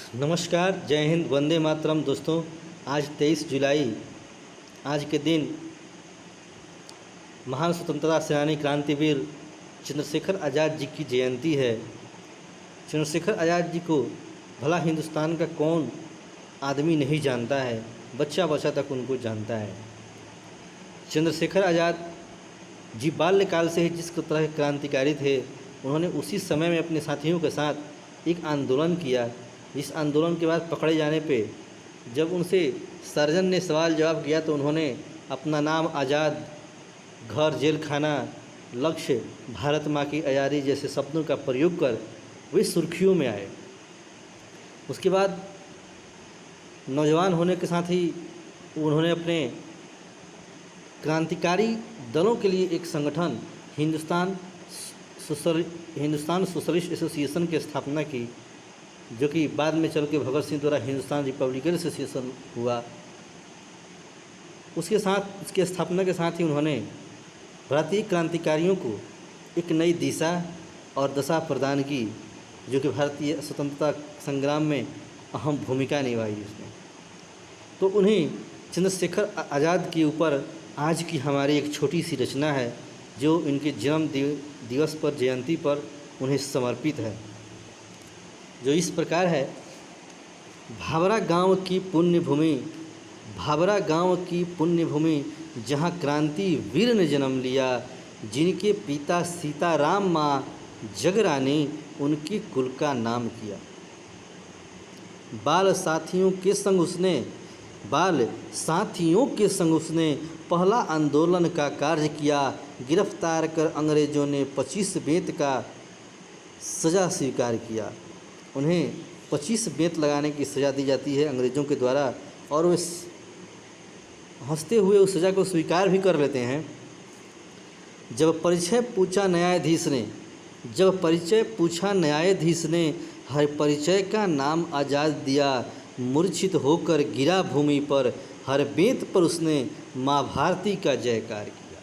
नमस्कार, जय हिंद, वंदे मातरम। दोस्तों, आज 23 जुलाई, आज के दिन महान स्वतंत्रता सेनानी क्रांतिवीर चंद्रशेखर आज़ाद जी की जयंती है। चंद्रशेखर आज़ाद जी को भला हिंदुस्तान का कौन आदमी नहीं जानता है, बच्चा बच्चा तक उनको जानता है। चंद्रशेखर आज़ाद जी बाल्यकाल से ही जिस तरह के क्रांतिकारी थे, उन्होंने उसी समय में अपने साथियों के साथ एक आंदोलन किया। इस आंदोलन के बाद पकड़े जाने पे जब उनसे सर्जन ने सवाल जवाब किया तो उन्होंने अपना नाम आज़ाद, घर, जेल खाना, लक्ष्य, भारत माँ की आज़ादी जैसे शब्दों का प्रयोग कर वे सुर्खियों में आए। उसके बाद नौजवान होने के साथ ही उन्होंने अपने क्रांतिकारी दलों के लिए एक संगठन हिंदुस्तान सोशलिस्ट एसोसिएशन की स्थापना की, जो कि बाद में चल के भगत सिंह द्वारा हिंदुस्तान रिपब्लिकन एसोसिएशन हुआ। उसके स्थापना के साथ ही उन्होंने भारतीय क्रांतिकारियों को एक नई दिशा और दशा प्रदान की, जो कि भारतीय स्वतंत्रता संग्राम में अहम भूमिका निभाई उसने। तो उन्हीं चंद्रशेखर आज़ाद के ऊपर आज की हमारी एक छोटी सी रचना है, जो इनके जन्म दिवस पर, जयंती पर उन्हें समर्पित है, जो इस प्रकार है। भावरा गांव की पुण्य भूमि, भावरा गांव की पुण्य भूमि, जहां क्रांति वीर ने जन्म लिया, जिनके पिता सीताराम माँ जगरानी उनके कुल का नाम किया। बाल साथियों के संग उसने पहला आंदोलन का कार्य किया। गिरफ्तार कर अंग्रेज़ों ने 25 बेंत का सज़ा स्वीकार किया। उन्हें 25 बेंत लगाने की सज़ा दी जाती है अंग्रेज़ों के द्वारा, और वे हंसते हुए उस सज़ा को स्वीकार भी कर लेते हैं। जब परिचय पूछा न्यायाधीश ने हर परिचय का नाम आज़ाद दिया। मूर्छित होकर गिरा भूमि पर, हर बेंत पर उसने माँ भारती का जयकार किया।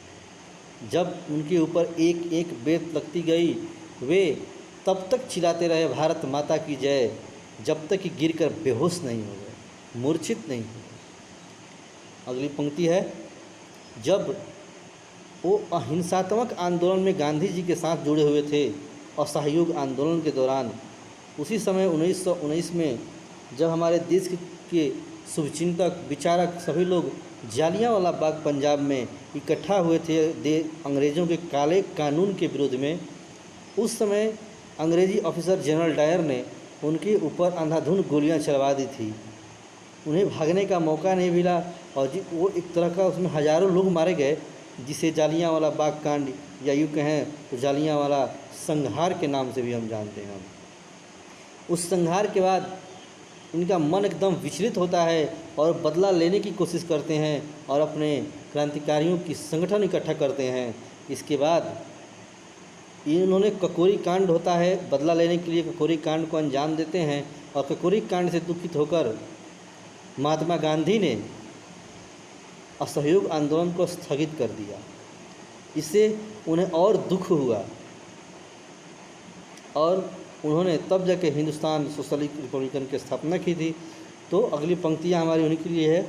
जब उनके ऊपर एक एक बेंत लगती गई, वे तब तक चिल्लाते रहे भारत माता की जय, जब तक कि गिरकर बेहोश नहीं हो गए, मूर्छित नहीं हुए। अगली पंक्ति है, जब वो अहिंसात्मक आंदोलन में गांधी जी के साथ जुड़े हुए थे, असहयोग आंदोलन के दौरान, उसी समय 1919 में जब हमारे देश के शुभचिंतक, विचारक सभी लोग जालियांवाला बाग पंजाब में इकट्ठा हुए थे अंग्रेज़ों के काले कानून के विरोध में, उस समय अंग्रेज़ी ऑफिसर जनरल डायर ने उनके ऊपर अंधाधुंध गोलियां चलवा दी थी। उन्हें भागने का मौका नहीं मिला, और वो एक तरह का उसमें हज़ारों लोग मारे गए, जिसे जालियांवाला बाग कांड या यूँ कहें तो जालियांवाला संहार के नाम से भी हम जानते हैं। उस संहार के बाद इनका मन एकदम विचलित होता है और बदला लेने की कोशिश करते हैं और अपने क्रांतिकारियों की संगठन इकट्ठा करते हैं। इसके बाद इन्होंने ककोरी कांड होता है, बदला लेने के लिए ककोरी कांड को अंजाम देते हैं, और ककोरी कांड से दुखित होकर महात्मा गांधी ने असहयोग आंदोलन को स्थगित कर दिया। इससे उन्हें और दुख हुआ, और उन्होंने तब जाके हिंदुस्तान सोशलिस्ट रिपब्लिकन की स्थापना की थी। तो अगली पंक्तियाँ हमारी उन्हीं के लिए है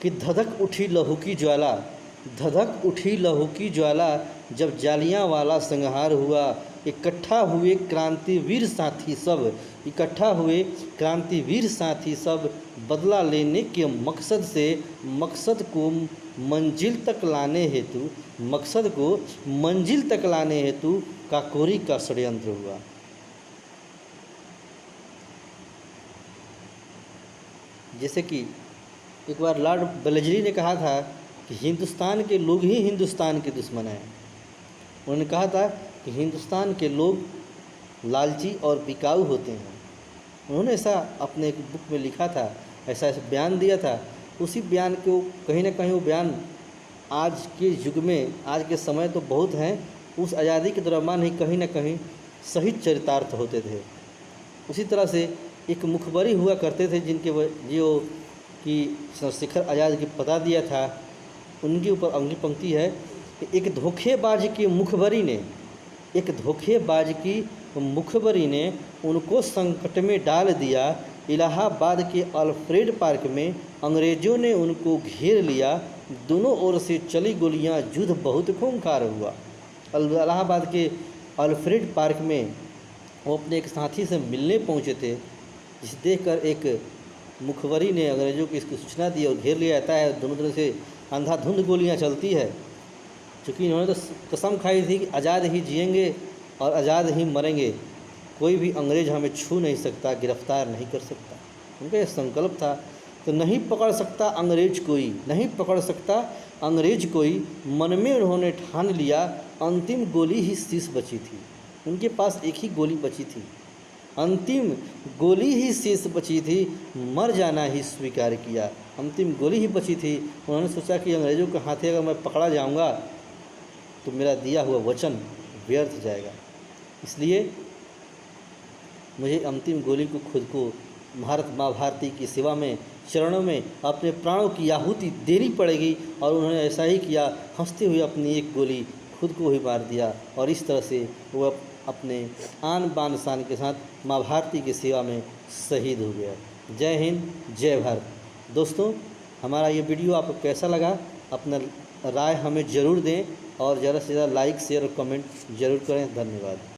कि धधक उठी लहू की ज्वाला, जब जालियांवाला संहार हुआ। इकट्ठा हुए क्रांतिवीर साथी सब बदला लेने के मकसद को मंजिल तक लाने हेतु काकोरी का षड्यंत्र हुआ। जैसे कि एक बार लॉर्ड वेलेस्ली ने कहा था कि हिंदुस्तान के लोग ही हिंदुस्तान के दुश्मन हैं। उन्होंने कहा था कि हिंदुस्तान के लोग लालची और बिकाऊ होते हैं। उन्होंने ऐसा अपने एक बुक में लिखा था, ऐसा बयान दिया था। उसी बयान को कहीं ना कहीं वो बयान आज के युग में, आज के समय तो बहुत हैं, उस आज़ादी के दरम्यान ही कहीं ना कहीं सही चरितार्थ होते थे। उसी तरह से एक मुखबरी हुआ करते थे, जो कि चंद्रशेखर आज़ाद की पता दिया था। उनके ऊपर अगली पंक्ति है कि एक धोखेबाज की मुखबरी ने उनको संकट में डाल दिया। इलाहाबाद के अल्फ्रेड पार्क में अंग्रेज़ों ने उनको घेर लिया। दोनों ओर से चली गोलियां, युद्ध बहुत खूंखार हुआ। इलाहाबाद के अल्फ्रेड पार्क में वो अपने एक साथी से मिलने पहुंचे थे, जिसे देखकर एक मुखबरी ने अंग्रेज़ों को इसकी सूचना दी और घेर लिया जाता है। दोनों तरफ से अंधाधुंध गोलियां चलती है, क्योंकि इन्होंने तो कसम खाई थी कि आज़ाद ही जिएंगे और आज़ाद ही मरेंगे, कोई भी अंग्रेज़ हमें छू नहीं सकता, गिरफ्तार नहीं कर सकता। उनका यह संकल्प था। तो नहीं पकड़ सकता अंग्रेज कोई, नहीं पकड़ सकता अंग्रेज कोई, मन में उन्होंने ठान लिया। अंतिम गोली ही शेष बची थी, उनके पास एक ही गोली बची थी, अंतिम गोली ही शेष बची थी, मर जाना ही स्वीकार किया। अंतिम गोली ही बची थी। उन्होंने सोचा कि अंग्रेज़ों के हाथे अगर मैं पकड़ा जाऊंगा तो मेरा दिया हुआ वचन व्यर्थ जाएगा, इसलिए मुझे अंतिम गोली को खुद को भारत माँ भारती की सेवा में, चरणों में अपने प्राणों की आहुति देनी पड़ेगी। और उन्होंने ऐसा ही किया, हंसते हुए अपनी एक गोली खुद को ही मार दिया और इस तरह से वो अपने आन बान शान के साथ माँ भारती की सेवा में शहीद हो गया। जय हिंद, जय भारत। दोस्तों, हमारा ये वीडियो आपको कैसा लगा, अपना राय हमें ज़रूर दें और ज़्यादा से ज़्यादा लाइक, शेयर और कमेंट ज़रूर करें। धन्यवाद।